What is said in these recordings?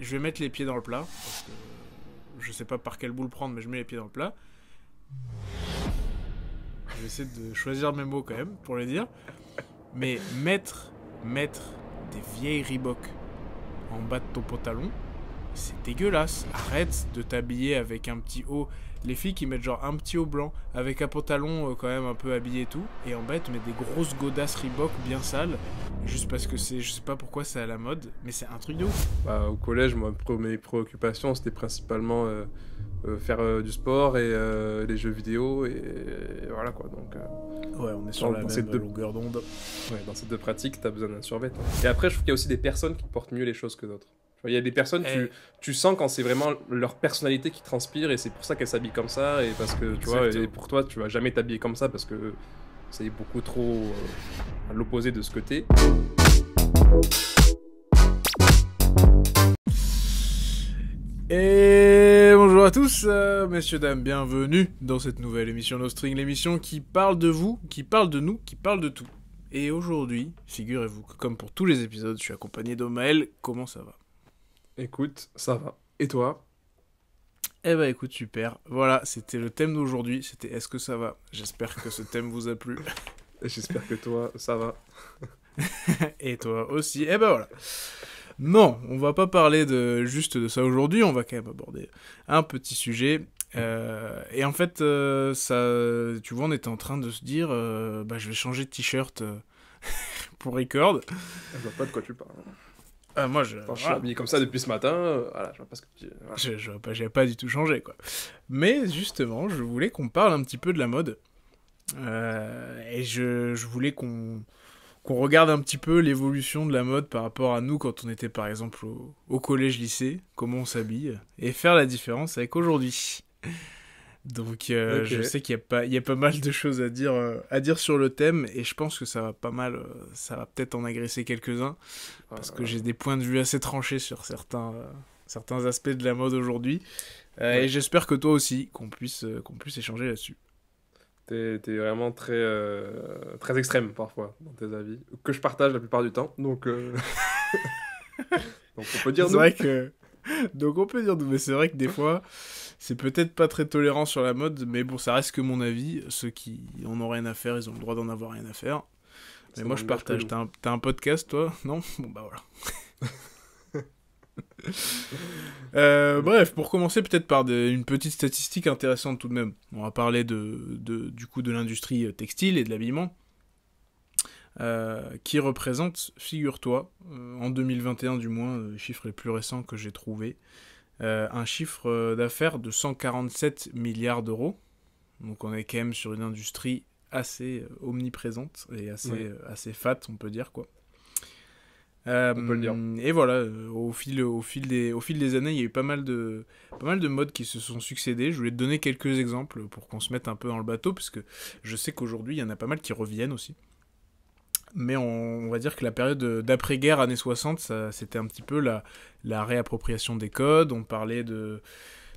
je vais mettre les pieds dans le plat, parce que je sais pas par quel bout le prendre, mais je mets les pieds dans le plat. Je vais essayer de choisir mes mots quand même, pour les dire. Mais mettre des vieilles Reebok en bas de ton pantalon, c'est dégueulasse. Arrête de t'habiller avec un petit haut. Les filles qui mettent genre un petit haut blanc avec un pantalon quand même un peu habillé et tout, et en bas elles te mettent des grosses godasses Reebok bien sales, juste parce que c'est, je sais pas pourquoi c'est à la mode, mais c'est un truc de ouf. Bah, au collège, moi, mes préoccupations, c'était principalement faire du sport et les jeux vidéo, et voilà quoi. Donc, Ouais, on est sur la même longueur d'onde. ouais, dans ces deux pratiques, t'as besoin d'un survêt. Et après, je trouve qu'il y a aussi des personnes qui portent mieux les choses que d'autres. Il y a des personnes, tu sens quand c'est vraiment leur personnalité qui transpire, et c'est pour ça qu'elles s'habillent comme ça, et parce que, tu vois, et pour toi, tu vas jamais t'habiller comme ça, parce que c'est beaucoup trop à l'opposé de ce que t'es. Et bonjour à tous, messieurs, dames, bienvenue dans cette nouvelle émission No String, l'émission qui parle de vous, qui parle de nous, qui parle de tout. Et aujourd'hui, figurez-vous que comme pour tous les épisodes, je suis accompagné d'Omaël. Comment ça va ? Écoute, ça va. Et toi ? Eh ben écoute, super. Voilà, c'était le thème d'aujourd'hui, c'était Est-ce que ça va ? J'espère que ce thème vous a plu. J'espère que toi, ça va. Et toi aussi. Eh ben voilà. Non, on va pas parler juste de ça aujourd'hui, on va quand même aborder un petit sujet. Et en fait, ça, tu vois, on était en train de se dire, je vais changer de t-shirt pour Record. Je vois pas de quoi tu parles. Moi, je suis habillé comme ça depuis ce matin, voilà, je vois pas ce que tu dis. Voilà. J'avais pas du tout changé, quoi. Mais justement, je voulais qu'on parle un petit peu de la mode. Et je voulais qu'on regarde un petit peu l'évolution de la mode par rapport à nous quand on était par exemple au collège-lycée, comment on s'habille, et faire la différence avec aujourd'hui. Donc okay. Je sais qu'il y a pas mal de choses à dire sur le thème, et je pense que ça va pas mal, ça va peut-être en agresser quelques-uns, parce que j'ai des points de vue assez tranchés sur certains aspects de la mode aujourd'hui, et j'espère que toi aussi, qu'on puisse échanger là-dessus. T'es vraiment très extrême parfois dans tes avis, que je partage la plupart du temps, donc donc on peut dire nous. C'est vrai que... Donc on peut dire nous, mais c'est vrai que des fois, c'est peut-être pas très tolérant sur la mode, mais bon, ça reste que mon avis. Ceux qui en ont rien à faire, ils ont le droit d'en avoir rien à faire. Mais moi je partage. T'as un podcast, toi ? Non ? Bon bah voilà. Bref, pour commencer peut-être par une petite statistique intéressante tout de même. On va parler du coup de l'industrie textile et de l'habillement, qui représente, figure-toi, en 2021 du moins, les chiffres les plus récents que j'ai trouvés, un chiffre d'affaires de 147 milliards d'euros. Donc on est quand même sur une industrie assez omniprésente et assez fat, on peut dire, quoi. On peut le dire. Et voilà, au fil des années, il y a eu pas mal de modes qui se sont succédés. Je voulais te donner quelques exemples pour qu'on se mette un peu dans le bateau, parce que je sais qu'aujourd'hui, il y en a pas mal qui reviennent aussi. Mais on va dire que la période d'après-guerre, années 60, c'était un petit peu la réappropriation des codes. On parlait de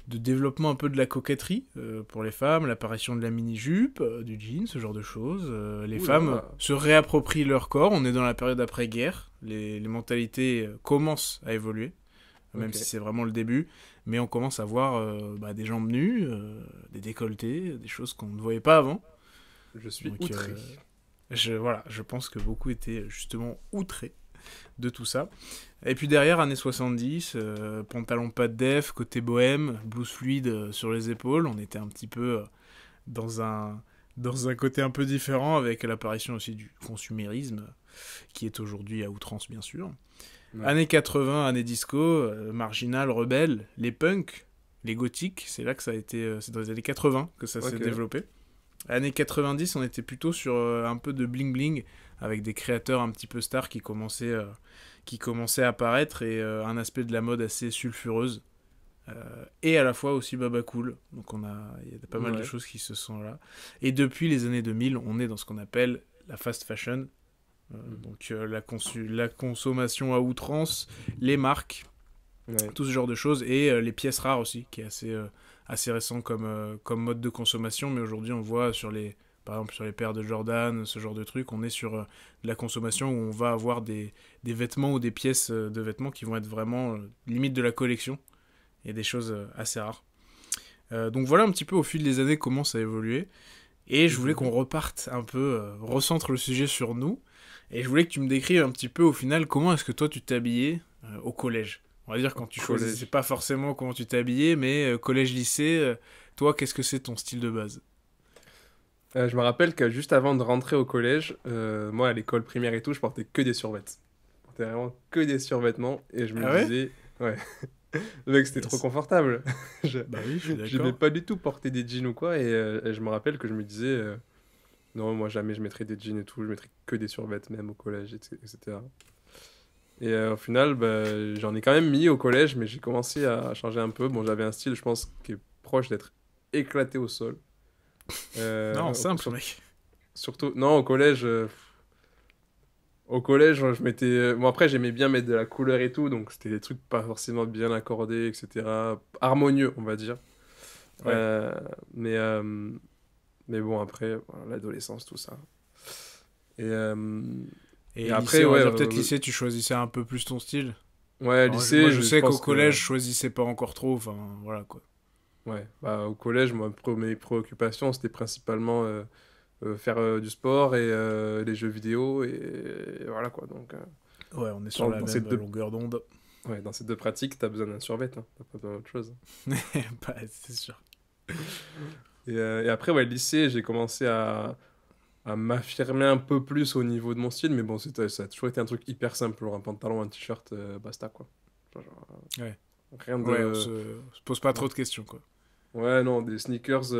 développement un peu de la coquetterie pour les femmes, l'apparition de la mini-jupe, du jean, ce genre de choses. Les femmes se réapproprient leur corps. On est dans la période après-guerre. Les mentalités commencent à évoluer, même si c'est vraiment le début. Mais on commence à voir des jambes nues, des décolletés, des choses qu'on ne voyait pas avant. Je suis outré. Je pense que beaucoup étaient justement outrés de tout ça. Et puis derrière, années 70, pantalon pas de def, côté bohème, blouse fluide sur les épaules. On était un petit peu dans un côté un peu différent, avec l'apparition aussi du consumérisme, qui est aujourd'hui à outrance, bien sûr. Ouais. Années 80, années disco, marginal, rebelle, les punks, les gothiques, c'est là que ça a été... c'est dans les années 80 que ça s'est développé. Années 90, on était plutôt sur un peu de bling-bling, avec des créateurs un petit peu stars qui commençaient à apparaître, et un aspect de la mode assez sulfureuse, et à la fois aussi baba cool. Donc il y a pas mal de choses qui se sont là. Et depuis les années 2000, on est dans ce qu'on appelle la fast fashion, donc la consommation à outrance, les marques, tout ce genre de choses, et les pièces rares aussi, qui est assez récent comme mode de consommation, mais aujourd'hui on le voit sur les par exemple sur les paires de Jordan, ce genre de truc, on est sur de la consommation où on va avoir des vêtements ou des pièces de vêtements qui vont être vraiment limite de la collection et des choses assez rares. Donc voilà un petit peu au fil des années comment ça a évolué. Et je voulais qu'on reparte un peu, recentre le sujet sur nous. Et je voulais que tu me décrives un petit peu au final comment est-ce que toi tu t'habillais au collège. On va dire quand tu choisissais pas forcément comment tu t'habillais, mais collège-lycée, toi qu'est-ce que c'est ton style de base? Je me rappelle que juste avant de rentrer au collège, moi à l'école primaire et tout, je portais que des survêtements. Je portais vraiment que des survêtements et je me Ah ouais? disais, ouais, le mec c'était trop Yes. confortable. Bah oui, je suis J'aimais d'accord. pas du tout porter des jeans ou quoi et je me rappelle que je me disais, non, moi jamais je mettrais des jeans et tout, je mettrais que des survêtements même au collège, etc. Et au final, bah, j'en ai quand même mis au collège, mais j'ai commencé à changer un peu. Bon, j'avais un style, je pense, qui est proche d'être éclaté au sol. Non, Euh, simple sur- mec. Surtout, non, au collège, je mettais. Bon, après, j'aimais bien mettre de la couleur et tout, donc c'était des trucs pas forcément bien accordés, etc. Harmonieux, on va dire. Ouais. Euh, mais, euh, mais bon, après, voilà, l'adolescence, tout ça. Et, euh, et Et après, lycée, on va ouais, dire peut-être lycée, tu choisissais un peu plus ton style. ouais, Alors, moi, lycée, je je sais qu'au pense collège, que. je choisissais pas encore trop. Enfin, voilà quoi. Ouais, bah, au collège, moi, mes préoccupations, c'était principalement faire du sport et les jeux vidéo, et voilà quoi. Donc, Ouais, on est sur dans, la dans ces même deux, longueur d'onde. ouais, dans ces deux pratiques, t'as besoin d'un survêt, hein, t'as pas besoin d'autre chose. Bah, c'est sûr. Et après, ouais, lycée, j'ai commencé à m'affirmer un peu plus au niveau de mon style, mais bon, ça a toujours été un truc hyper simple, genre un pantalon, un t-shirt, basta quoi. Ouais. Rien Ouais, de. se pose pas trop Ouais, de questions quoi. ouais, non, des sneakers.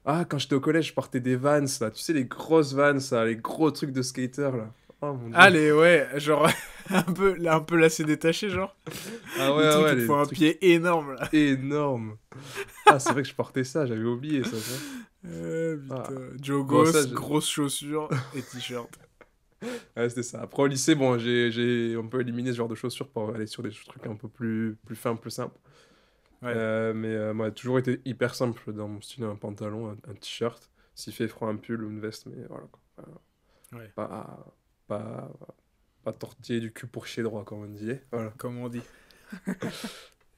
Ah, quand j'étais au collège, je portais des Vans, là. Tu sais, les grosses Vans, là, les gros trucs de skater, là. Oh mon dieu. Allez, ouais, genre un peu lacet détaché, genre. Ah ouais, Les ah trucs ouais, qui te les font un trucs pied énorme là. énormes. Ah, c'est vrai que je portais ça, j'avais oublié ça, tu vois. Ah. Putain. Bon, ça, Jogos, grosses chaussures et t-shirt. ouais, c'était ça. Après, au lycée, bon, on peut éliminer ce genre de chaussures pour aller sur des trucs un peu plus fins, plus simples. Ouais, Mais moi, j'ai toujours été hyper simple dans mon style, un pantalon, un t-shirt. S'il fait froid, un pull ou une veste, mais voilà quoi. ouais, Pas, pas, pas tortiller du cul pour chier droit, comme on disait. Voilà. comme on dit.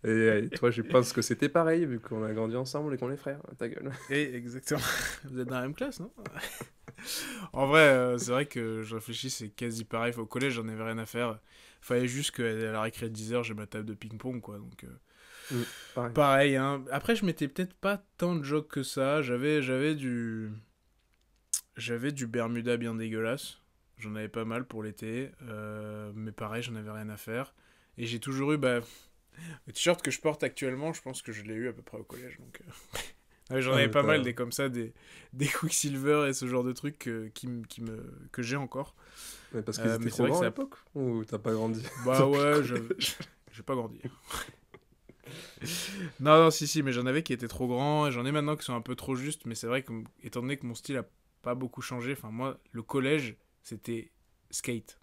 Et toi, je pense que c'était pareil, vu qu'on a grandi ensemble et qu'on est frères. Ta gueule. Et exactement. Vous êtes dans la même classe, non? En vrai, c'est vrai que je réfléchis, c'est quasi pareil. Au collège, j'en avais rien à faire. Fallait juste qu'à la récré de 10h, j'ai ma table de ping-pong, quoi. Donc, Mm, pareil. pareil, hein. Après, je mettais peut-être pas tant de jogs que ça. J'avais du Bermuda bien dégueulasse. J'en avais pas mal pour l'été. Mais pareil, j'en avais rien à faire. Et j'ai toujours eu, bah, le t-shirt que je porte actuellement, je pense que je l'ai eu à peu près au collège. Donc, ouais, j'en Ah, avais mais pas mal des comme ça, des Quicksilver et ce genre de trucs que j'ai encore. mais parce qu'ils étaient Mais c'est trop vrai que grands à ça. l'époque? Ou t'as pas grandi Bah depuis le ouais, collège? j'ai pas grandi. Non, non, si, si, mais j'en avais qui étaient trop grands, et j'en ai maintenant qui sont un peu trop justes, mais c'est vrai que, étant donné que mon style a pas beaucoup changé, enfin, moi, le collège, c'était skate.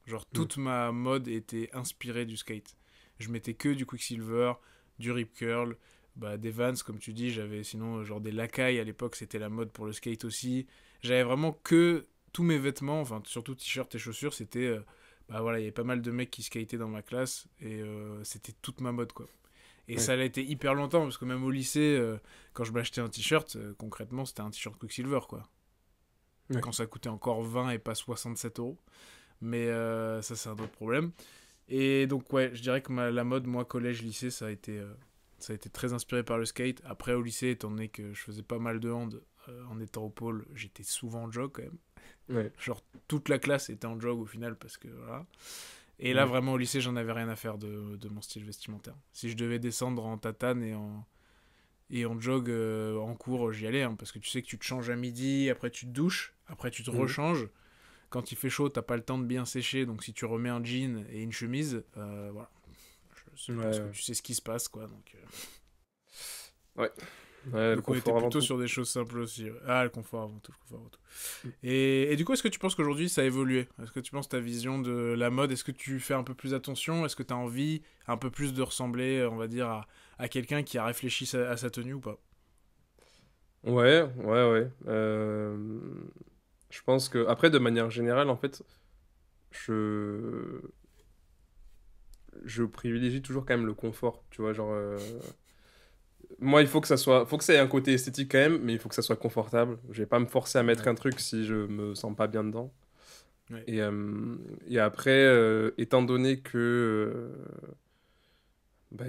Genre, Mm. toute ma mode était inspirée du skate. Je mettais que du Quicksilver, du Rip Curl, bah, des Vans, comme tu dis, j'avais sinon, genre des Lakai à l'époque, c'était la mode pour le skate aussi. J'avais vraiment que tous mes vêtements, enfin, surtout t-shirts et chaussures, c'était. Bah voilà, il y avait pas mal de mecs qui skataient dans ma classe, et c'était toute ma mode, quoi. Et Ouais. ça l'a été hyper longtemps, parce que même au lycée, quand je m'achetais un t-shirt, concrètement, c'était un t-shirt Quicksilver, quoi. Ouais. Quand ça coûtait encore 20 et pas 67 euros. Mais ça, c'est un autre problème. Et donc, ouais, je dirais que la mode, moi, collège, lycée, ça a été très inspiré par le skate. Après, au lycée, étant donné que je faisais pas mal de hand en étant au pôle, j'étais souvent en jog quand même. Ouais. Genre, toute la classe était en jog au final, parce que voilà. Et là, Ouais. vraiment, au lycée, j'en avais rien à faire de mon style vestimentaire. Si je devais descendre en tatane et en jog en cours, j'y allais, hein, parce que tu sais que tu te changes à midi, après tu te douches, après tu te Mhm. rechanges. Quand il fait chaud, t'as pas le temps de bien sécher, donc si tu remets un jean et une chemise, voilà. Je Ouais, pense que ouais. tu sais ce qui se passe, quoi. Ouais. Ouais, le Donc on était confort avant plutôt tout. sur des choses simples aussi. Ouais. Ah, le confort avant tout, le confort avant tout. Mm. Et du coup, est-ce que tu penses qu'aujourd'hui ça a évolué? Est-ce que tu penses ta vision de la mode, est-ce que tu fais un peu plus attention? Est-ce que tu as envie un peu plus de ressembler, on va dire, à quelqu'un qui a réfléchi à sa tenue ou pas? Ouais, ouais, ouais. Je pense que, après, de manière générale, en fait, je, je privilégie toujours quand même le confort, tu vois, genre... Moi, il faut que faut que ça ait un côté esthétique quand même, mais il faut que ça soit confortable. Je vais pas me forcer à mettre Ouais. un truc si je me sens pas bien dedans. Ouais. Et, euh, et après, étant donné bah,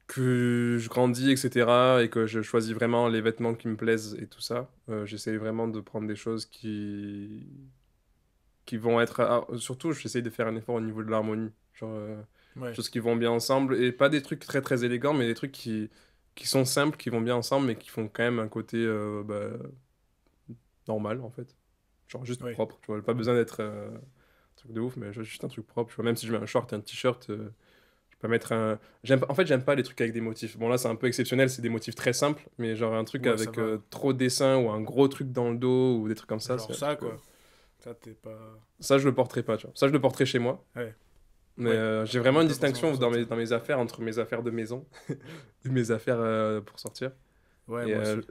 que je grandis, etc., et que je choisis vraiment les vêtements qui me plaisent et tout ça, j'essaye vraiment de prendre des choses qui vont être... surtout, j'essaye de faire un effort au niveau de l'harmonie. Genre, Ouais. choses qui vont bien ensemble, et pas des trucs très très élégants, mais des trucs qui sont simples, qui vont bien ensemble, mais qui font quand même un côté normal, en fait. Genre juste Ouais. propre, tu vois. Pas besoin d'être un truc de ouf, mais juste un truc propre, tu vois. Même si je mets un short et un t-shirt, je peux mettre un... En fait, j'aime pas les trucs avec des motifs. Bon, là, c'est un peu exceptionnel, c'est des motifs très simples, mais genre un truc Ouais, ça avec va. trop de dessins ou un gros truc dans le dos ou des trucs comme ça, c'est Genre un ça, truc... quoi. Ça, t'es pas... Ça, je le porterai pas, tu vois. Ça, je le porterai chez moi. Ouais. Mais Ouais. j'ai Mais vraiment une pas forcément distinction pour sortir. dans mes affaires entre mes affaires de maison et mes affaires pour sortir. Ouais, Et, moi euh, aussi.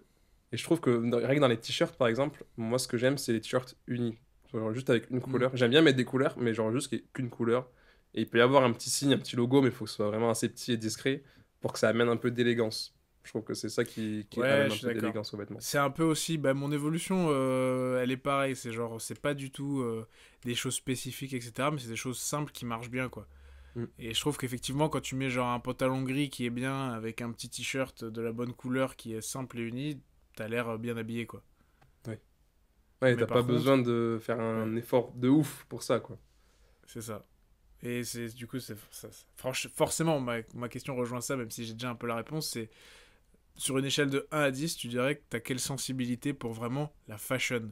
et je trouve que rien que dans les t-shirts, par exemple, moi, ce que j'aime, c'est les t-shirts unis. Genre juste avec une Hmm. couleur. J'aime bien mettre des couleurs, mais genre juste qu'il y ait qu'une couleur. Et il peut y avoir un petit signe, un petit logo, mais il faut que ce soit vraiment assez petit et discret pour que ça amène un peu d'élégance. Je trouve que c'est ça qui Ouais, amène je un suis peu d'accord. d'élégance aux vêtements. C'est un peu aussi, bah, mon évolution, elle est pareille. C'est genre, c'est pas du tout des choses spécifiques, etc. Mais c'est des choses simples qui marchent bien, quoi. Mm. Et je trouve qu'effectivement, quand tu mets genre un pantalon gris qui est bien, avec un petit t-shirt de la bonne couleur qui est simple et uni, t'as l'air bien habillé, quoi. Ouais, ouais, Mais t'as pas par contre, besoin de faire ouais, un effort de ouf pour ça, quoi. c'est ça. Et c'est du coup, forcément, ma question rejoint ça, même si j'ai déjà un peu la réponse. C'est sur une échelle de 1 à 10, tu dirais que t'as quelle sensibilité pour vraiment la fashion?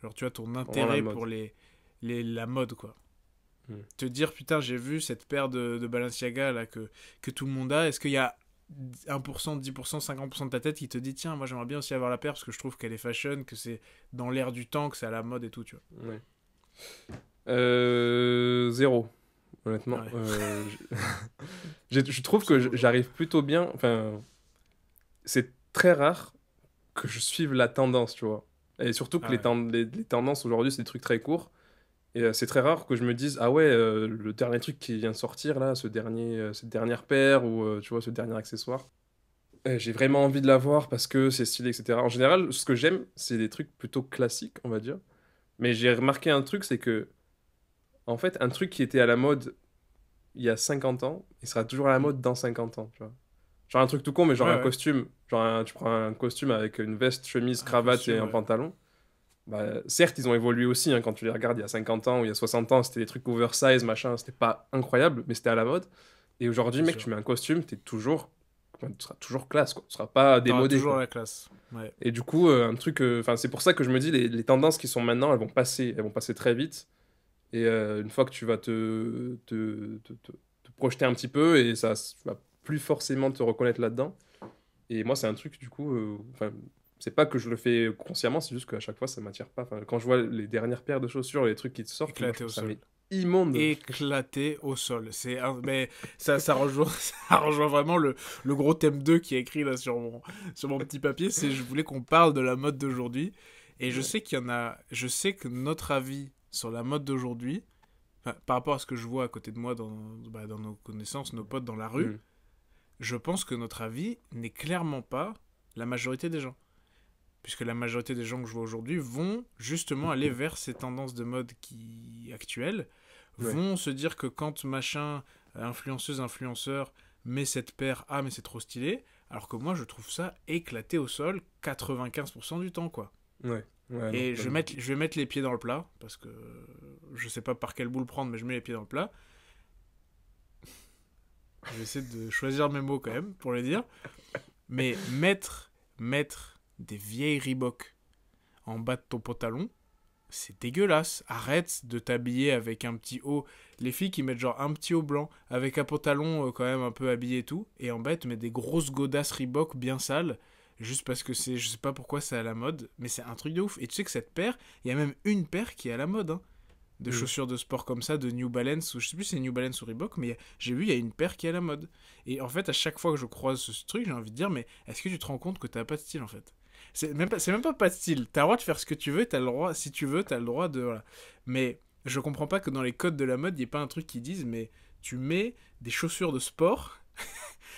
Genre, tu as ton Vraiment la intérêt mode. pour la mode, quoi. Mm. Te dire, putain, j'ai vu cette paire de Balenciaga là, que tout le monde a. Est-ce qu'il y a 1%, 10%, 50% de ta tête qui te dit, tiens, moi j'aimerais bien aussi avoir la paire parce que je trouve qu'elle est fashion, que c'est dans l'air du temps, que c'est à la mode et tout, tu Ouais. Zéro, vois. honnêtement. Ouais, Je trouve que absolument zéro. j'arrive plutôt bien. Enfin, c'est très rare que je suive la tendance, tu vois. Et surtout que Ah ouais. les tendances aujourd'hui, c'est des trucs très courts. Et c'est très rare que je me dise, ah ouais, le dernier truc qui vient de sortir là, cette dernière paire ou tu vois, ce dernier accessoire, j'ai vraiment envie de l'avoir parce que c'est stylé, etc. En général, ce que j'aime, c'est des trucs plutôt classiques, on va dire. Mais j'ai remarqué un truc, c'est que, en fait, un truc qui était à la mode il y a 50 ans, il sera toujours à la Hmm. mode dans 50 ans, tu vois. Genre un truc tout con, mais genre Ouais, un ouais. costume. Genre tu prends un costume avec une veste, chemise, Un cravate et costume, un ouais. pantalon. Bah, certes, ils ont évolué aussi, hein, quand tu les regardes il y a 50 ans ou il y a 60 ans, c'était des trucs oversize, machin, c'était pas incroyable, mais c'était à la mode. Et aujourd'hui, C'est mec, sûr. tu mets un costume, enfin, tu seras toujours classe, quoi. Tu seras pas T'auras démodé, toujours quoi. la classe. Ouais. Et du coup, un truc, enfin, c'est pour ça que je me dis, les tendances qui sont maintenant, elles vont passer très vite. Et une fois que tu vas te projeter un petit peu, et ça, tu vas plus forcément te reconnaître là-dedans. Et moi, c'est un truc, du coup, enfin, c'est pas que je le fais consciemment, c'est juste qu'à chaque fois, ça m'attire pas. Enfin, quand je vois les dernières paires de chaussures, les trucs qui te sortent, moi, je Éclaté trouve au ça sol. mais immonde. Éclaté au sol. Mais ça rejoint, ça rejoint vraiment le gros thème 2 qui est écrit là sur mon petit papier. C'est je voulais qu'on parle de la mode d'aujourd'hui. Et je Ouais. sais qu'il y en a. Je sais que notre avis sur la mode d'aujourd'hui, enfin, par rapport à ce que je vois à côté de moi dans nos connaissances, nos potes dans la rue, Hmm. je pense que notre avis n'est clairement pas la majorité des gens. Puisque la majorité des gens que je vois aujourd'hui vont justement aller vers ces tendances de mode actuelles, Ouais. vont se dire que quand machin, influenceuse, influenceur, met cette paire, ah mais c'est trop stylé, alors que moi je trouve ça éclaté au sol 95% du temps, quoi. Ouais. Ouais, non. Et je vais mettre les pieds dans le plat, parce que je sais pas par quelle boule prendre, mais je mets les pieds dans le plat. Je vais essayer de choisir mes mots quand même pour le dire. Mais mettre des vieilles Reebok en bas de ton pantalon, c'est dégueulasse. Arrête de t'habiller avec un petit haut. Les filles qui mettent genre un petit haut blanc avec un pantalon quand même un peu habillé et tout, et en bas, elles te mettent des grosses godasses Reebok bien sales, juste parce que c'est, je sais pas pourquoi c'est à la mode, mais c'est un truc de ouf. Et tu sais que cette paire, il y a même une paire qui est à la mode, hein, de Hmm. chaussures de sport comme ça, de New Balance, ou je sais plus si c'est New Balance ou Reebok, mais j'ai vu, il y a une paire qui est à la mode. Et en fait, à chaque fois que je croise ce truc, j'ai envie de dire, mais est-ce que tu te rends compte que t'as pas de style en fait? C'est même pas de style. T'as le droit de faire ce que tu veux, t'as le droit, si tu veux, t'as le droit de. Voilà. Mais je comprends pas que dans les codes de la mode, il n'y ait pas un truc qui dise, mais tu mets des chaussures de sport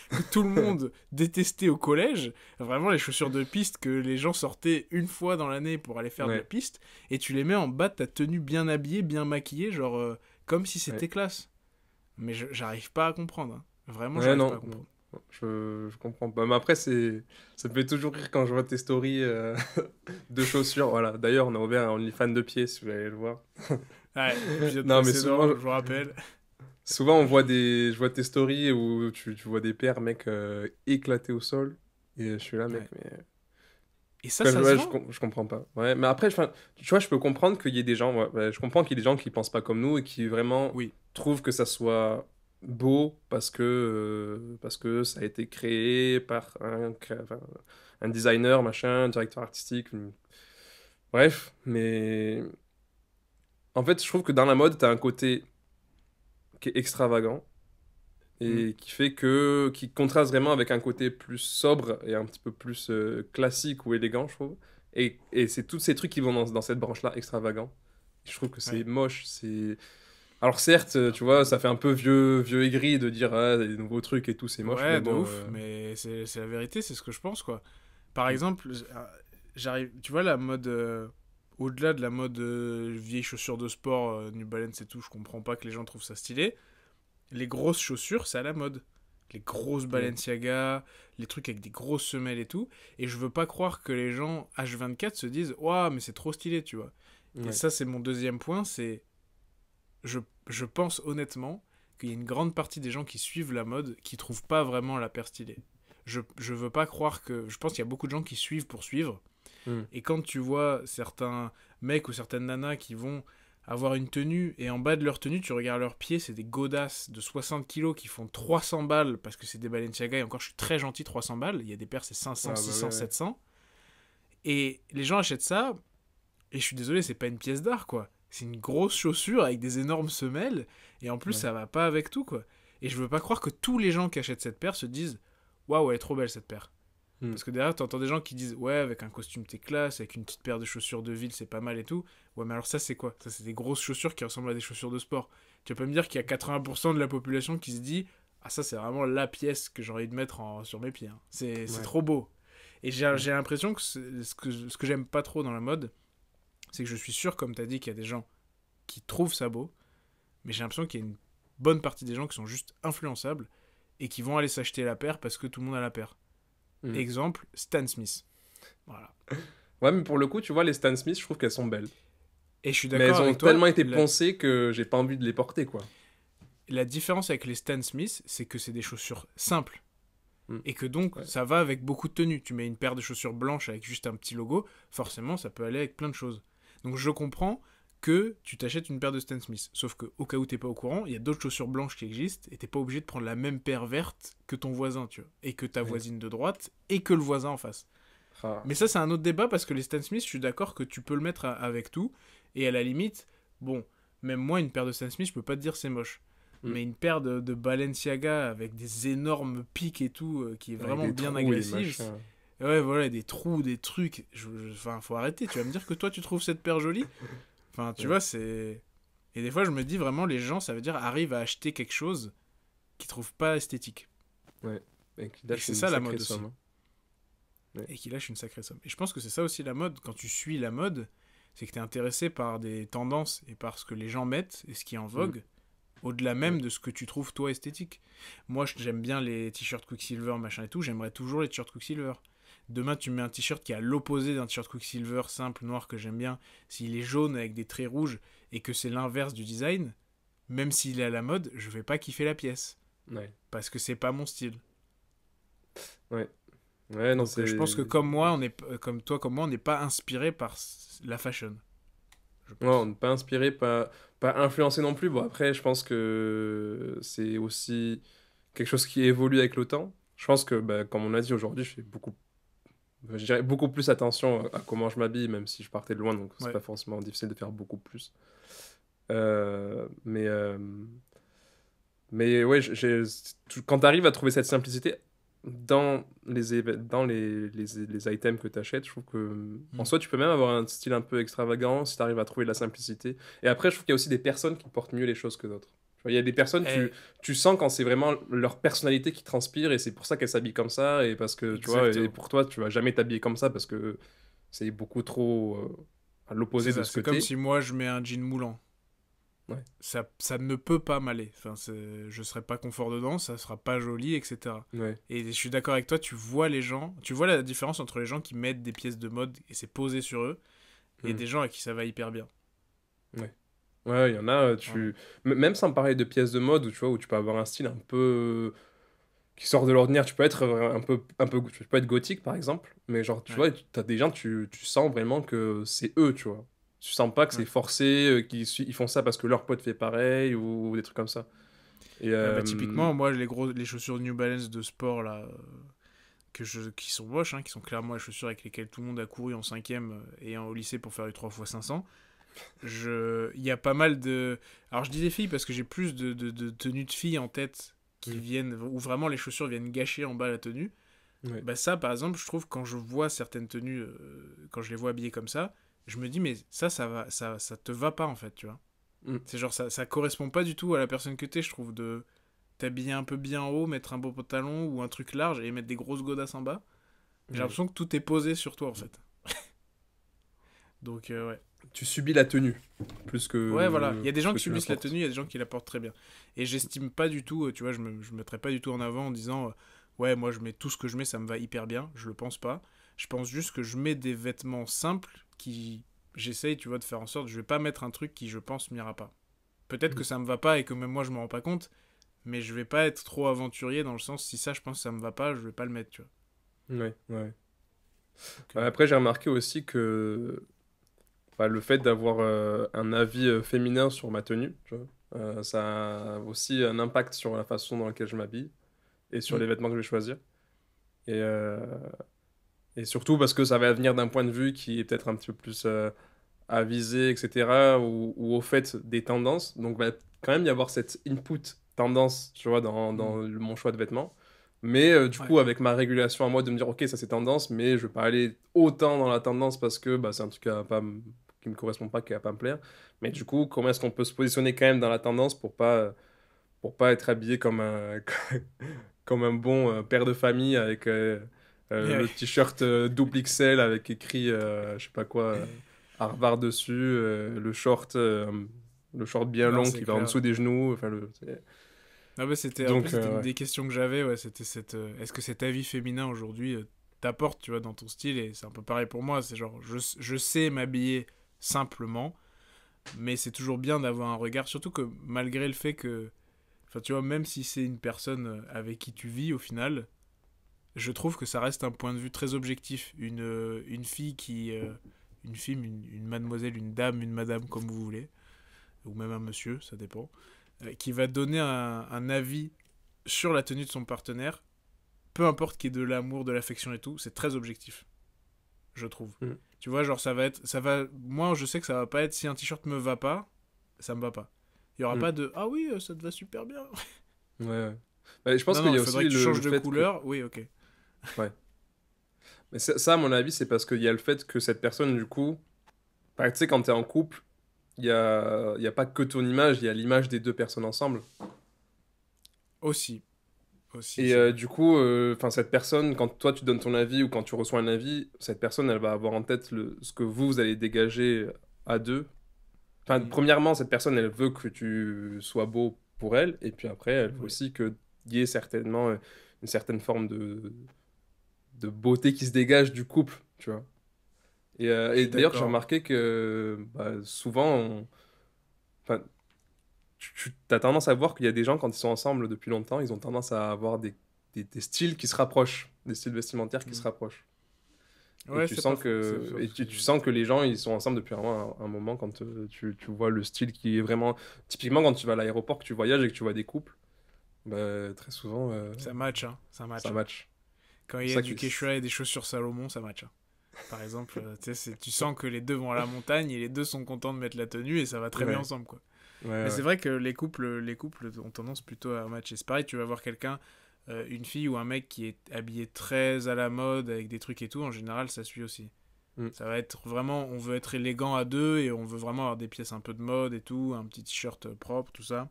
que tout le monde détestait au collège, vraiment les chaussures de piste que les gens sortaient une fois dans l'année pour aller faire de la Ouais, piste, et tu les mets en bas de ta tenue bien habillée, bien maquillée, genre comme si ouais. c'était classe. Mais j'arrive pas à comprendre. Hein. Vraiment, Ouais, j'arrive pas à non, non. comprendre. Je comprends pas. Mais après, ça me fait toujours rire quand je vois tes stories de chaussures. Voilà. D'ailleurs, on a ouvert un OnlyFans de pieds, si vous voulez aller le voir. Ouais, épisode Non, mais précédent, souvent, je vous rappelle. souvent je vois tes stories où tu vois des paires, mec, éclatés au sol. Et je suis là, mec, Ouais. mais. Et ça, Ouais, ça se ouais, vend. je comprends pas. Ouais, mais après, enfin, tu vois, je peux comprendre qu'il y ait des gens, ouais, je comprends qu'il y ait des gens qui pensent pas comme nous et qui vraiment Oui. trouvent que ça soit beau parce que ça a été créé par enfin, un designer, machin, un directeur artistique. Bref, mais en fait, je trouve que dans la mode, t'as un côté qui est extravagant Mm. et qui contraste vraiment avec un côté plus sobre et un petit peu plus classique ou élégant, je trouve. Et c'est tous ces trucs qui vont dans cette branche-là, extravagant. Je trouve que c'est Ouais. moche. Alors certes, C'est un tu vois, ça peu. fait un peu vieux aigri de dire ah, des nouveaux trucs et tout, c'est moche, mais Ouais, de bon. ouf, mais c'est la vérité, c'est ce que je pense, quoi. Par Mm, exemple, j'arrive. Tu vois, la mode. Au-delà de la mode vieilles chaussures de sport, New Balance et tout, je comprends pas que les gens trouvent ça stylé. Les grosses chaussures, c'est à la mode. Les grosses ouais, Balenciaga, les trucs avec des grosses semelles et tout. Et je veux pas croire que les gens H24 se disent ouah, mais c'est trop stylé, tu vois. Et ouais, ça, c'est mon deuxième point, c'est. Je, je pense honnêtement qu'il y a une grande partie des gens qui suivent la mode qui trouvent pas vraiment la paire stylée. Je veux pas croire que. Je pense qu'il y a beaucoup de gens qui suivent pour suivre. mm, Et quand tu vois certains mecs ou certaines nanas qui vont avoir une tenue et en bas de leur tenue, tu regardes leurs pieds, c'est des godasses de 60 kilos qui font 300 balles parce que c'est des Balenciaga et encore je suis très gentil 300 balles, il y a des paires c'est 500, ah bah 600, ouais, ouais, 700 et les gens achètent ça et je suis désolé, c'est pas une pièce d'art quoi. C'est une grosse chaussure avec des énormes semelles et en plus ouais, ça va pas avec tout quoi. Et je veux pas croire que tous les gens qui achètent cette paire se disent waouh, elle est trop belle cette paire. mm, Parce que derrière, t'entends des gens qui disent ouais, avec un costume t'es classe, avec une petite paire de chaussures de ville c'est pas mal et tout. Ouais, mais alors ça c'est quoi? Ça c'est des grosses chaussures qui ressemblent à des chaussures de sport. Tu vas pas me dire qu'il y a 80% de la population qui se dit ah, ça c'est vraiment la pièce que j'ai envie de mettre sur mes pieds. Hein. C'est ouais, trop beau. Et mm, j'ai l'impression que ce que j'aime pas trop dans la mode, c'est que je suis sûr, comme t'as dit, qu'il y a des gens qui trouvent ça beau, mais j'ai l'impression qu'il y a une bonne partie des gens qui sont juste influençables et qui vont aller s'acheter la paire parce que tout le monde a la paire. mm. Exemple, Stan Smith. Voilà. Ouais, mais pour le coup, tu vois, les Stan Smith, je trouve qu'elles sont belles. Et je suis Mais d'accord elles ont avec toi, tellement été poncées que j'ai pas envie de les porter, quoi. la différence avec les Stan Smith, c'est que c'est des chaussures simples. Mm, Et que donc, ouais, ça va avec beaucoup de tenues. Tu mets une paire de chaussures blanches avec juste un petit logo, forcément, ça peut aller avec plein de choses. Donc je comprends que tu t'achètes une paire de Stan Smith. Sauf que, au cas où t'es pas au courant, il y a d'autres chaussures blanches qui existent et t'es pas obligé de prendre la même paire verte que ton voisin, tu vois. Et que ta ouais. voisine de droite et que le voisin en face. Ah, Mais ça, c'est un autre débat parce que les Stan Smith, je suis d'accord que tu peux le mettre avec tout. Et à la limite, bon, même moi, une paire de Stan Smith, je peux pas te dire c'est moche. mm. Mais une paire de Balenciaga avec des énormes pics et tout, qui est Avec vraiment des bien trous et des agressive. machins. Ouais, voilà, des trous, des trucs. Enfin, faut arrêter. Tu vas me dire que toi, tu trouves cette paire jolie. Enfin, tu Ouais, vois, c'est. Et des fois, je me dis vraiment, les gens, ça veut dire, arrivent à acheter quelque chose qu'ils trouvent pas esthétique. ouais. Et qui Et lâche c'est une ça la sacrée mode aussi. somme, hein. Ouais. Et qui lâche une sacrée somme. Et je pense que c'est ça aussi la mode. Quand tu suis la mode, c'est que tu es intéressé par des tendances et par ce que les gens mettent et ce qui est en Mm, vogue, au-delà ouais. même de ce que tu trouves toi esthétique. Moi, j'aime bien les t-shirts Quicksilver, machin et tout, j'aimerais toujours les t-shirts Quicksilver. Demain, tu mets un t-shirt qui est à l'opposé d'un t-shirt Quicksilver simple, noir, que j'aime bien. S'il est jaune avec des traits rouges et que c'est l'inverse du design, même s'il est à la mode, je vais pas kiffer la pièce. Ouais. Parce que c'est pas mon style. Ouais. Ouais, non, Donc c'est. je pense que comme moi, comme toi, comme moi, on n'est pas inspiré par la fashion, je Ouais, on pense. n'est pas inspiré, pas influencé non plus. Bon, après, je pense que c'est aussi quelque chose qui évolue avec le temps. Je pense que, bah, comme on a dit aujourd'hui, je dirais beaucoup plus attention à comment je m'habille, même si je partais de loin, donc c'est Ouais. pas forcément difficile de faire beaucoup plus. Euh, mais, euh, mais ouais, quand tu arrives à trouver cette simplicité, dans les items que tu achètes, je trouve que en soi, tu peux même avoir un style un peu extravagant si tu arrives à trouver de la simplicité. Et après, je trouve qu'il y a aussi des personnes qui portent mieux les choses que d'autres. Tu vois, il y a des personnes, Eh, tu sens quand c'est vraiment leur personnalité qui transpire et c'est pour ça qu'elles s'habillent comme ça. Et parce que, tu vois, et exactement. pour toi, tu vas jamais t'habiller comme ça parce que c'est beaucoup trop à C'est l'opposé de ça, ce que c'est comme t'es. si moi je mets un jean moulant. Ouais. Ça ne peut pas m'aller. Enfin, je serai pas confort dedans, ça sera pas joli, etc. Ouais. Et je suis d'accord avec toi, tu vois les gens, tu vois la différence entre les gens qui mettent des pièces de mode et c'est posé sur eux, et Hmm. des gens à qui ça va hyper bien. Ouais. Ouais, il y en a, Voilà. même sans parler de pièces de mode, où tu vois, où tu peux avoir un style un peu qui sort de l'ordinaire, tu peux être tu peux être gothique par exemple, mais genre, tu Ouais, vois, t'as des gens, tu sens vraiment que c'est eux, tu vois. Tu sens pas que c'est ouais. forcé, ils font ça parce que leur pote fait pareil, ou des trucs comme ça. Et Ouais, bah, typiquement, moi, les chaussures New Balance de sport, là, qui sont moches, hein, qui sont clairement les chaussures avec lesquelles tout le monde a couru en cinquième et au lycée pour faire du 3x500. Il y a pas mal de. Alors, je dis des filles parce que j'ai plus de tenues de filles en tête qui Hmm. viennent, où vraiment les chaussures viennent gâcher en bas la tenue. Ouais. Bah, ça, par exemple, je trouve quand je vois certaines tenues, quand je les vois habillées comme ça, je me dis, mais ça te va pas en fait, tu vois. Hmm. C'est genre, ça correspond pas du tout à la personne que t'es, je trouve, de t'habiller un peu bien haut, mettre un beau pantalon ou un truc large et mettre des grosses godasses en bas. J'ai Ouais. l'impression que tout est posé sur toi en fait. Donc, ouais. Tu subis la tenue, Ouais, voilà. Il y a des plus gens que qui tu subissent la l'apportes. tenue, il y a des gens qui la portent très bien. Et j'estime pas du tout, tu vois, je me mettrais pas du tout en avant en disant, ouais, moi je mets tout ce que je mets, ça me va hyper bien. Je le pense pas. Je pense juste que je mets des vêtements simples qui. J'essaye, tu vois, de faire en sorte, je vais pas mettre un truc qui, je pense, m'ira pas. Peut-être que ça me va pas et que même moi je m'en rends pas compte, mais je vais pas être trop aventurier dans le sens, si ça je pense que ça me va pas, je vais pas le mettre, tu vois. Ouais, ouais. Donc, Après, j'ai remarqué aussi que enfin, le fait d'avoir un avis féminin sur ma tenue, tu vois, ça a aussi un impact sur la façon dans laquelle je m'habille et sur hmm. les vêtements que je vais choisir. Et, euh, et surtout parce que ça va venir d'un point de vue qui est peut-être un petit peu plus avisé, etc., ou au fait des tendances. Donc, va quand même y avoir cette input tendance, tu vois, dans Hmm. mon choix de vêtements. Mais du Ouais. coup, avec ma régulation à moi de me dire, ok, ça c'est tendance, mais je vais pas aller autant dans la tendance parce que bah, c'est un truc qui me correspond pas, qui va pas me plaire. Mais du coup, comment est-ce qu'on peut se positionner quand même dans la tendance pour pas être habillé comme un, comme un bon père de famille avec le Ouais. t-shirt double XL avec écrit, je sais pas quoi, Harvard dessus, le short bien Non, long c'est qui va en clair. dessous des genoux. Ah bah c'était en plus Donc, c'était une ouais. des questions que j'avais, ouais, c'était est-ce que cet avis féminin aujourd'hui t'apporte, tu vois, dans ton style, et c'est un peu pareil pour moi, c'est genre je sais m'habiller simplement, mais c'est toujours bien d'avoir un regard, surtout que malgré le fait que, enfin tu vois, même si c'est une personne avec qui tu vis au final, je trouve que ça reste un point de vue très objectif. Une fille qui une fille, une mademoiselle, une dame, une madame, comme vous voulez, ou même un monsieur, ça dépend, qui va donner un avis sur la tenue de son partenaire, peu importe qu'il y ait de l'amour, de l'affection et tout, c'est très objectif, je trouve. Mm. Tu vois, genre moi je sais que ça va pas être, si un t-shirt me va pas, ça me va pas. Il y aura Mm. pas de, ah oui, ça te va super bien. Ouais, ouais. Bah, je pense Non, qu'il non, y il a aussi faudrait que tu le changes de fait que. couleur, oui, ok. Ouais. Mais ça, à mon avis, c'est parce qu'il y a le fait que cette personne, du coup. Enfin, tu sais, quand t'es en couple, il y a pas que ton image, il y a l'image des deux personnes ensemble. Aussi, aussi, Et c'est vrai. du coup, enfin cette personne, quand toi tu donnes ton avis ou quand tu reçois un avis, cette personne, elle va avoir en tête ce que vous allez dégager à deux. Enfin, Mm. premièrement, cette personne, elle veut que tu sois beau pour elle, et puis après, elle veut Oui, aussi qu'il y ait certainement une certaine forme de beauté qui se dégage du couple, tu vois. je Et suis d'ailleurs, j'ai d'accord. remarqué que bah, souvent, enfin, tu as tendance à voir qu'il y a des gens, quand ils sont ensemble depuis longtemps, ils ont tendance à avoir des styles qui se rapprochent, des styles vestimentaires qui se Mm. rapprochent. Et Ouais, c'est pas faux, c'est faux, parce que tu sens que les gens, ils sont ensemble depuis vraiment un moment quand tu vois le style qui est vraiment. Typiquement, quand tu vas à l'aéroport, que tu voyages et que tu vois des couples, bah, très souvent, ça match, hein, ça ça match, hein. match. Quand il C'est y a ça du qui. Quechua et des chaussures Salomon, ça match, hein. Par exemple, tu sens que les deux vont à la montagne et les deux sont contents de mettre la tenue et ça va très bien Ouais, ensemble, quoi. ouais, Mais c'est ouais. vrai que les couples ont tendance plutôt à matcher. C'est pareil, tu vas voir quelqu'un. une fille ou un mec qui est habillé très à la mode avec des trucs et tout, en général, ça suit aussi. Ça va être vraiment, on veut être élégant à deux et on veut vraiment avoir des pièces un peu de mode et tout, un petit t-shirt propre, tout ça.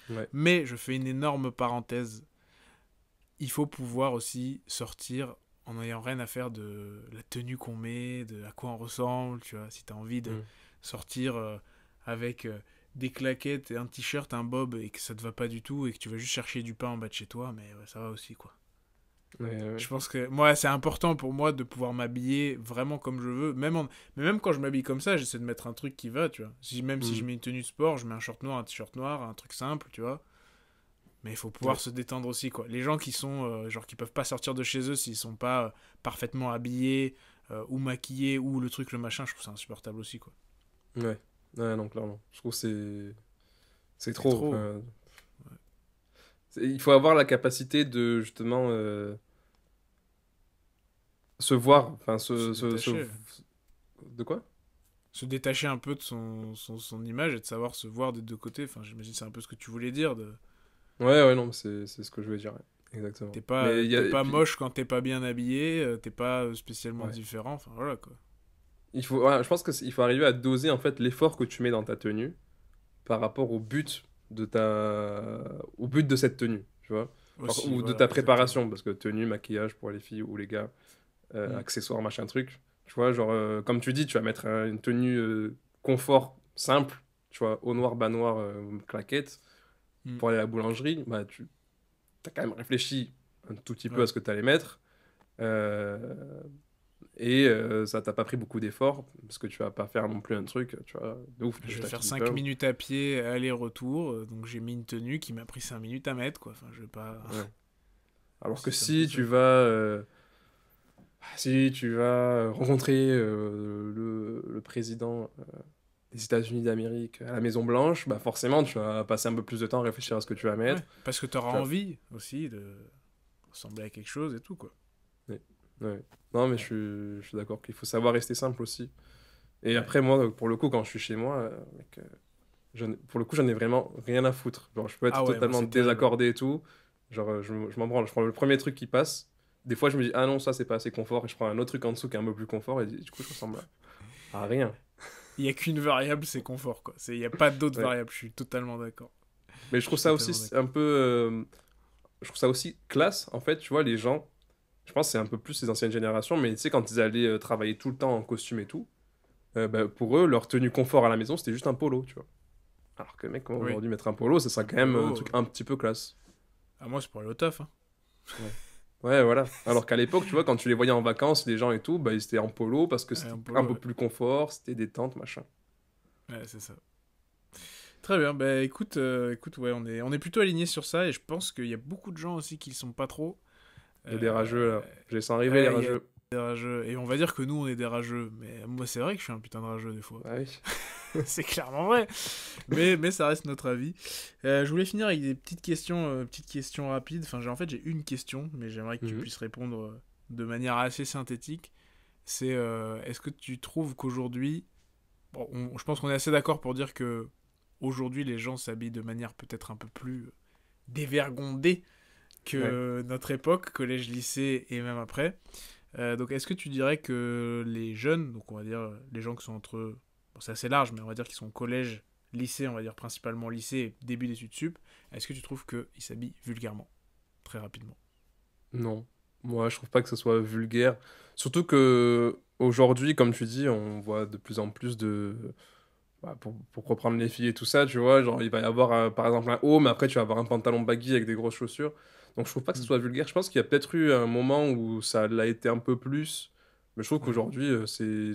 Ouais. Mais je fais une énorme parenthèse. Il faut pouvoir aussi sortir en n'ayant rien à faire de la tenue qu'on met, de à quoi on ressemble, tu vois. Si t'as envie de sortir avec des claquettes et un t-shirt, un bob et que ça te va pas du tout et que tu vas juste chercher du pain en bas de chez toi, mais ouais, ça va aussi, quoi. Ouais. Je pense que moi, c'est important pour moi de pouvoir m'habiller vraiment comme je veux. Mais même quand je m'habille comme ça, j'essaie de mettre un truc qui va, tu vois. Même si je mets une tenue de sport, je mets un short noir, un t-shirt noir, un truc simple, tu vois. Mais il faut pouvoir se détendre aussi, quoi. Les gens qui sont, genre, qui peuvent pas sortir de chez eux s'ils sont pas parfaitement habillés ou maquillés ou le truc, le machin, je trouve ça insupportable aussi, quoi. Ouais, non, clairement. Je trouve que c'est trop. trop. Enfin, il faut avoir la capacité de, justement, se voir. Enfin, Détacher. De quoi? Se détacher un peu de son image et de savoir se voir des deux côtés. Enfin, j'imagine que c'est un peu ce que tu voulais dire. Ouais, non, c'est ce que je voulais dire. Ouais. Exactement. T'es pas, Mais t'es pas puis, moche quand t'es pas bien habillé, t'es pas spécialement ouais. différent. Enfin, voilà, quoi. Je pense qu'il faut arriver à doser, en fait, l'effort que tu mets dans ta tenue par rapport au but de cette tenue, tu vois. Genre, Aussi, ou de voilà, ta exactement. préparation, parce que tenue, maquillage pour les filles ou les gars, accessoires, machin truc. Tu vois, genre, comme tu dis, tu vas mettre une tenue confort simple, tu vois, au noir, bas noir, claquette, Mm. pour aller à la boulangerie, bah, tu as quand même réfléchi un tout petit peu à Ouais. ce que tu allais mettre. Euh, Ça t'a pas pris beaucoup d'efforts, parce que tu vas pas faire non plus un truc, tu vois, de ouf, Je je vais faire t'achète du 5 pain. minutes à pied, aller-retour, donc j'ai mis une tenue qui m'a pris 5 minutes à mettre, quoi. Enfin, je vais pas... Ouais. Alors que C'est un peu si ça, tu quoi. vas, rencontrer le président des États-Unis d'Amérique à la Maison Blanche, bah forcément tu vas passer un peu plus de temps à réfléchir à ce que tu vas Ouais, mettre. parce que t'auras Tu vas... envie aussi de ressembler à quelque chose et tout, quoi. Ouais. Ouais. Non mais Ouais. je suis d'accord qu'il faut savoir rester simple aussi. Et Ouais. après moi, pour le coup, quand je suis chez moi, mec, pour le coup, j'en ai vraiment rien à foutre. Genre, je peux être Ah ouais, moi totalement c'est terrible. désaccordé et tout. Genre, je m'en branle. Je prends le premier truc qui passe. Des fois, je me dis, ah non, ça, c'est pas assez confort. Et je prends un autre truc en dessous qui est un peu plus confort. Et du coup, je ressemble à rien. Il y a qu'une variable, c'est confort, quoi. Il y a pas d'autre Ouais. variable, je suis totalement d'accord. Mais je Je trouve suis ça aussi totalement d'accord. un peu. Je trouve ça aussi classe, en fait. Tu vois, les gens, je pense que c'est un peu plus les anciennes générations. Mais tu sais, quand ils allaient travailler tout le temps en costume et tout, bah, pour eux, leur tenue confort à la maison, c'était juste un polo, tu vois. Alors que, mec, Oui, aujourd'hui, mettre un polo, ça sera un quand même un polo. truc un petit peu classe. Ah, moi c'est pour aller au taf, hein. Ouais. Ouais, voilà. Alors qu'à l'époque, tu vois, quand tu les voyais en vacances, les gens et tout, bah, ils étaient en polo parce que Ouais, c'était un un polo, peu ouais. plus confort, c'était détente, machin. Ouais, c'est ça. Très bien, bah écoute, ouais, on est plutôt alignés sur ça et je pense qu'il y a beaucoup de gens aussi qui le sont pas trop. Il y a des rageux, là. Je les sens arriver, les Ouais, il y a rageux. des rageux. Et on va dire que nous, on est des rageux. Mais moi, c'est vrai que je suis un putain de rageux des fois. Ah oui. C'est clairement vrai. Mais ça reste notre avis. Je voulais finir avec des petites questions rapides. Enfin, en fait, j'ai une question, mais j'aimerais que tu Mhm. puisses répondre de manière assez synthétique. C'est est-ce que tu trouves qu'aujourd'hui, bon, je pense qu'on est assez d'accord pour dire que aujourd'hui, les gens s'habillent de manière peut-être un peu plus dévergondée Ouais. que notre époque, collège, lycée et même après. Donc, est-ce que tu dirais que les jeunes, donc on va dire les gens qui sont entre, bon, c'est assez large, mais on va dire qu'ils sont collège, lycée, on va dire principalement lycée et début d'études sup, est-ce que tu trouves qu'ils s'habillent vulgairement, très rapidement? Non. Moi, je trouve pas que ce soit vulgaire. Surtout que aujourd'hui, comme tu dis, on voit de plus en plus de. Bah, pour reprendre les filles et tout ça, tu vois, genre il va y avoir par exemple un haut, mais après tu vas avoir un pantalon baggy avec des grosses chaussures. Donc je trouve pas que ce Hmm. soit vulgaire. Je pense qu'il y a peut-être eu un moment où ça l'a été un peu plus, mais je trouve Ouais. qu'aujourd'hui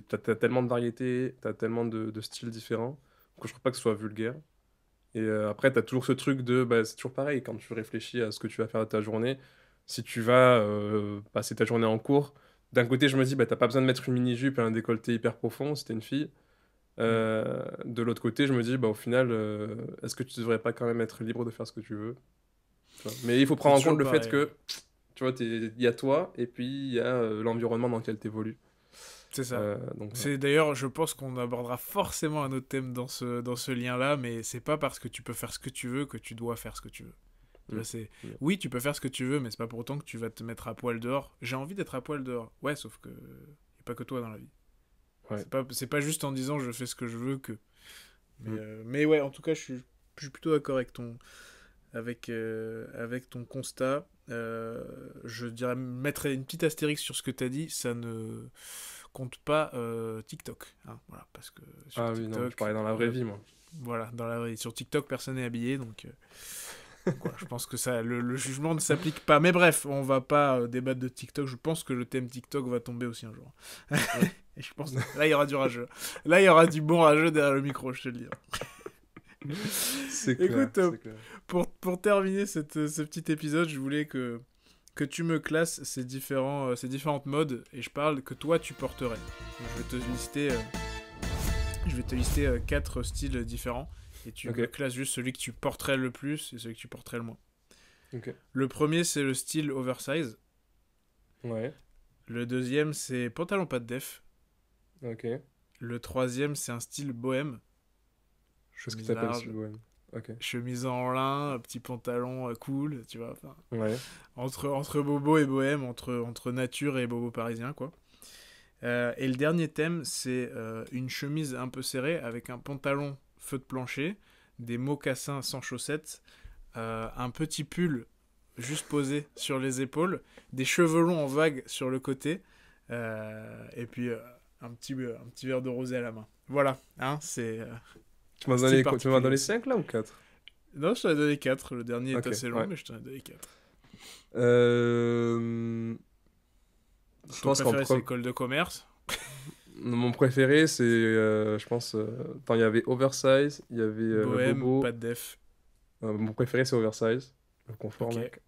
t'as tellement de variétés, t'as tellement de styles différents que je trouve pas que ce soit vulgaire. Et après t'as toujours ce truc de, bah, c'est toujours pareil quand tu réfléchis à ce que tu vas faire de ta journée. Si tu vas passer ta journée en cours, d'un côté je me dis bah t'as pas besoin de mettre une mini-jupe et un décolleté hyper profond si t'es une fille. Hmm. De l'autre côté, je me dis, bah, au final, est-ce que tu devrais pas quand même être libre de faire ce que tu veux, tu vois. Mais il faut C'est prendre en compte toujours le fait pareil, ouais. que, tu vois, il y a toi et puis il y a l'environnement dans lequel tu évolues. C'est ça. Donc voilà. C'est d'ailleurs, je pense qu'on abordera forcément un autre thème dans ce lien-là, mais c'est pas parce que tu peux faire ce que tu veux que tu dois faire ce que tu veux. Tu vois, oui, tu peux faire ce que tu veux, mais c'est pas pour autant que tu vas te mettre à poil dehors. J'ai envie d'être à poil dehors. Ouais, sauf que y a pas que toi dans la vie. Ouais. C'est pas juste en disant je fais ce que je veux que. Mais ouais, en tout cas, je suis plutôt d'accord avec ton constat. Je dirais mettre une petite astérix sur ce que tu as dit. Ça ne compte pas TikTok. Hein, voilà, parce que sur TikTok, oui, non, je parlais dans la vraie vie, moi. Voilà, dans la vraie vie. Sur TikTok, personne n'est habillé, donc voilà, je pense que ça, le jugement ne s'applique pas. Mais bref, on va pas débattre de TikTok. Je pense que le thème TikTok va tomber aussi un jour. Et je pense que là, il y aura du rageux. Là, il y aura du bon rageux derrière le micro, je te le dis. C'est clair. Écoute, c'est clair. Pour terminer ce petit épisode, je voulais que tu me classes ces différentes modes et je parle que toi tu porterais. Je vais te lister 4 styles différents et tu me classes juste celui que tu porterais le plus et celui que tu porterais le moins. Okay. Le premier, c'est le style oversize. Ouais. Le deuxième, c'est pantalon pas de def. Ok. Le troisième, c'est un style bohème. Qu'est-ce que t'appelles style bohème? Okay. Chemise en lin, petit pantalon cool, tu vois. Ouais. Entre bobo et bohème, entre nature et bobo parisien, quoi. Et le dernier thème, c'est une chemise un peu serrée avec un pantalon feu de plancher, des mocassins sans chaussettes, un petit pull juste posé sur les épaules, des cheveux longs en vague sur le côté, et puis un petit verre de rosé à la main. Voilà, hein, c'est... Tu m'as donné 5 là ou 4? Non, je t'en ai donné 4. Le dernier est assez long, mais je t'en ai donné 4. Je pense préféré, c'est l'école de commerce. Mon préféré, c'est, je pense, il y avait oversize, il y avait bohème, bobo. pas de def. Mon préféré, c'est oversize, le confort, mec.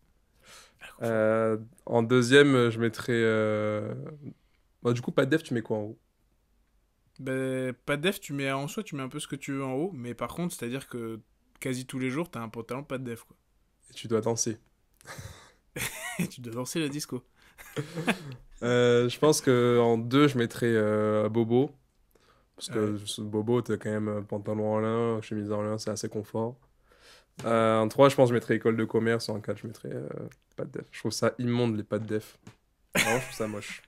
En deuxième, je mettrais... du coup, pas de def, tu mets quoi en haut? Pas de def, tu mets un peu ce que tu veux en haut, mais par contre, c'est-à-dire que quasi tous les jours, t'as un pantalon pas de def, quoi. Et tu dois danser. Et tu dois danser la disco. Je pense qu'en 2, je mettrais bobo. Parce que bobo, t'as quand même pantalon en lin, chemise en lin, c'est assez confort. En 3, je pense que je mettrais école de commerce. En 4, je mettrais pas de def. Je trouve ça immonde, les pas de def. Vraiment, je trouve ça moche.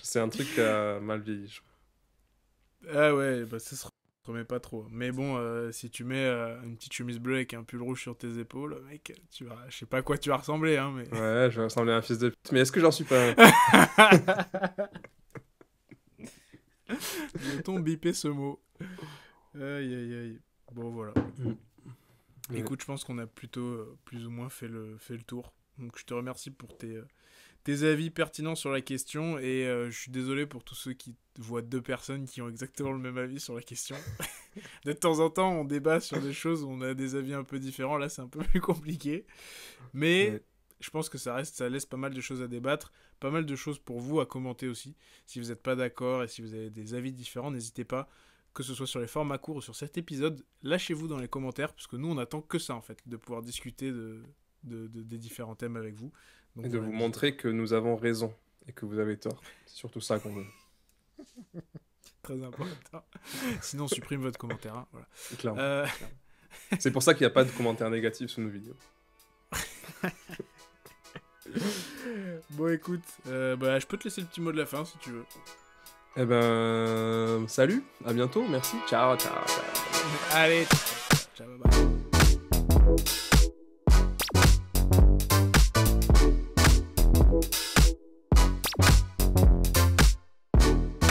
C'est un truc mal vieilli, je trouve. Ah ouais, ça se remet pas trop. Mais bon, si tu mets une petite chemise bleue avec un pull rouge sur tes épaules, mec, je sais pas à quoi tu vas ressembler, hein, mais... Ouais, je vais ressembler à un fils de pute, mais est-ce que j'en suis pas un? Peut-on biper ce mot? Aïe, aïe, aïe. Bon, voilà. Écoute, je pense qu'on a plutôt plus ou moins fait le tour. Donc je te remercie pour tes avis pertinents sur la question et je suis désolé pour tous ceux qui voient 2 personnes qui ont exactement le même avis sur la question. De temps en temps, on débat sur des choses où on a des avis un peu différents. Là, c'est un peu plus compliqué. Mais je pense que ça laisse pas mal de choses à débattre, pas mal de choses pour vous à commenter aussi. Si vous n'êtes pas d'accord et si vous avez des avis différents, n'hésitez pas, que ce soit sur les formats courts ou sur cet épisode, lâchez-vous dans les commentaires, parce que nous, on attend que ça, en fait, de pouvoir discuter des différents thèmes avec vous. Donc, et de vous montrer que nous avons raison et que vous avez tort. C'est surtout ça qu'on veut. Très important. Sinon, on supprime votre commentaire. Hein, voilà. Clairement. C'est pour ça qu'il n'y a pas de commentaires négatifs sous nos vidéos. Bon, écoute, je peux te laisser le petit mot de la fin si tu veux. Eh ben, salut, à bientôt, merci. Ciao, ciao, ciao. Allez.